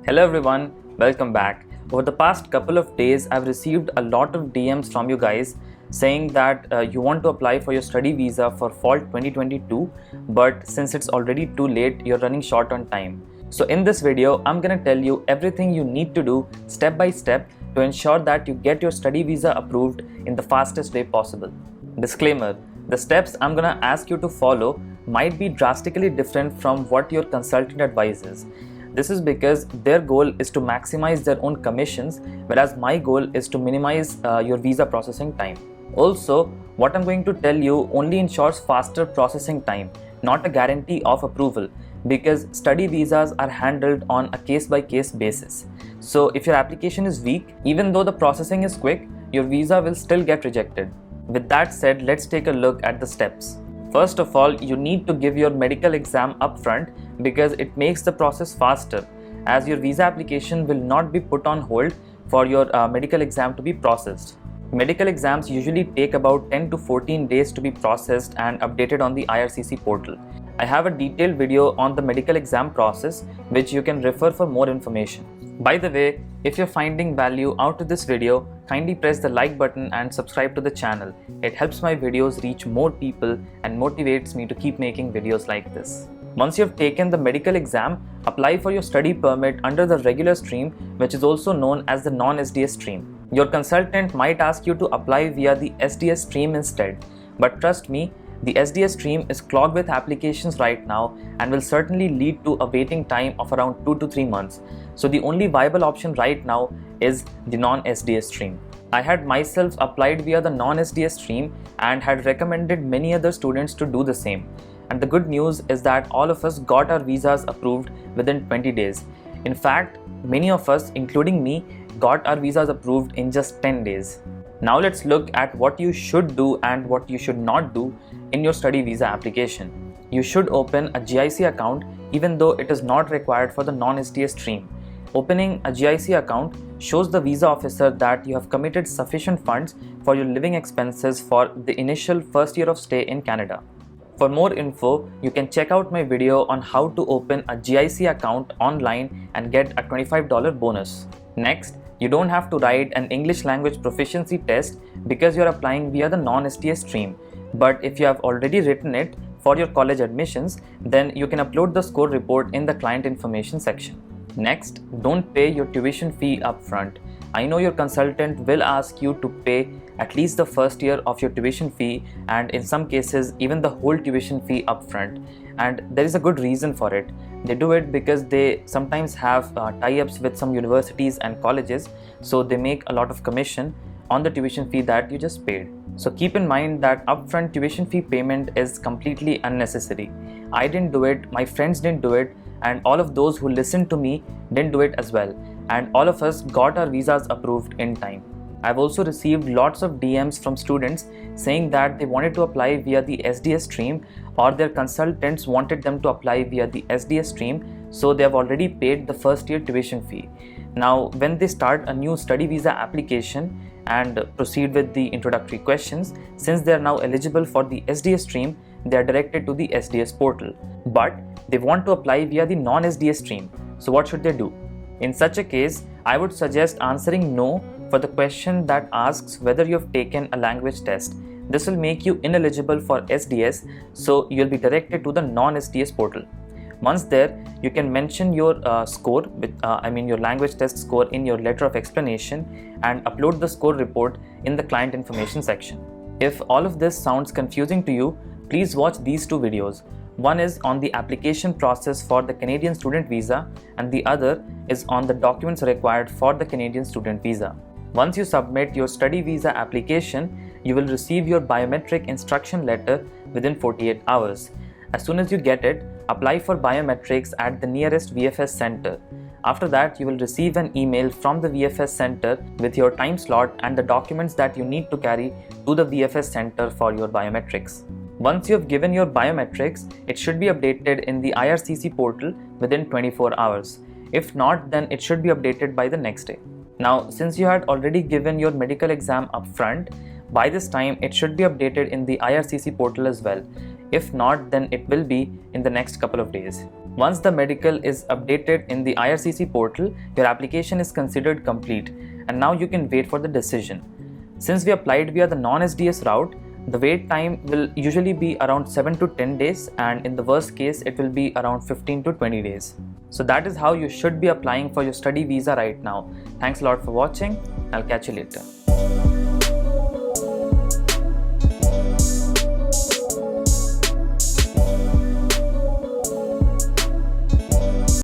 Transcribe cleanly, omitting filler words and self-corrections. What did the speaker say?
Hello everyone, welcome back. Over the past couple of days, I've received a lot of DMs from you guys saying that you want to apply for your study visa for fall 2022, but since it's already too late, you're running short on time. So in this video, I'm gonna tell you everything you need to do step by step to ensure that you get your study visa approved in the fastest way possible. Disclaimer: the steps I'm gonna ask you to follow might be drastically different from what your consultant advises. This is because their goal is to maximize their own commissions, whereas my goal is to minimize your visa processing time. Also, what I'm going to tell you only ensures faster processing time, not a guarantee of approval, because study visas are handled on a case-by-case basis. So if your application is weak, even though the processing is quick, your visa will still get rejected. With that said, let's take a look at the steps. First of all, you need to give your medical exam upfront because it makes the process faster, as your visa application will not be put on hold for your medical exam to be processed. Medical exams usually take about 10 to 14 days to be processed and updated on the IRCC portal. I have a detailed video on the medical exam process which you can refer for more information. By the way, if you're finding value out of this video, kindly press the like button and subscribe to the channel. It helps my videos reach more people and motivates me to keep making videos like this. Once you've taken the medical exam, apply for your study permit under the regular stream, which is also known as the non-SDS stream. Your consultant might ask you to apply via the SDS stream instead, but trust me, the SDS stream is clogged with applications right now and will certainly lead to a waiting time of around 2 to 3 months. So the only viable option right now is the non-SDS stream. I had myself applied via the non-SDS stream and had recommended many other students to do the same. And the good news is that all of us got our visas approved within 20 days. In fact, many of us, including me, got our visas approved in just 10 days. Now let's look at what you should do and what you should not do in your study visa application. You should open a GIC account even though it is not required for the non-SDS stream. Opening a GIC account shows the visa officer that you have committed sufficient funds for your living expenses for the initial first year of stay in Canada. For more info, you can check out my video on how to open a GIC account online and get a $25 bonus. Next, you don't have to write an English language proficiency test because you're applying via the non-SDS stream. But if you have already written it for your college admissions, then you can upload the score report in the client information section. Next, don't pay your tuition fee upfront. I know your consultant will ask you to pay at least the first year of your tuition fee, and in some cases even the whole tuition fee upfront. And there is a good reason for it. They do it because they sometimes have tie-ups with some universities and colleges, so they make a lot of commission on the tuition fee that you just paid. So keep in mind that upfront tuition fee payment is completely unnecessary. I didn't do it, my friends didn't do it, and all of those who listened to me didn't do it as well. And all of us got our visas approved in time. I've also received lots of DMs from students saying that they wanted to apply via the SDS stream, or their consultants wanted them to apply via the SDS stream, so they have already paid the first year tuition fee. Now, when they start a new study visa application and proceed with the introductory questions, since they are now eligible for the SDS stream, they are directed to the SDS portal. But they want to apply via the non-SDS stream. So what should they do? In such a case, I would suggest answering no for the question that asks whether you have taken a language test. This will make you ineligible for SDS, so you'll be directed to the non-SDS portal. Once there, you can mention your score, your language test score in your letter of explanation and upload the score report in the client information section. If all of this sounds confusing to you, please watch these two videos. One is on the application process for the Canadian student visa and the other is on the documents required for the Canadian student visa. Once you submit your study visa application, you will receive your biometric instruction letter within 48 hours. As soon as you get it, apply for biometrics at the nearest VFS center. After that, you will receive an email from the VFS center with your time slot and the documents that you need to carry to the VFS center for your biometrics. Once you have given your biometrics, it should be updated in the IRCC portal within 24 hours. If not, then it should be updated by the next day. Now, since you had already given your medical exam upfront, by this time it should be updated in the IRCC portal as well. If not, then it will be in the next couple of days. Once the medical is updated in the IRCC portal, your application is considered complete, and now you can wait for the decision. Since we applied via the non-SDS route, the wait time will usually be around 7 to 10 days, and in the worst case it will be around 15 to 20 days. So that is how you should be applying for your study visa right now. Thanks a lot for watching. I'll catch you later.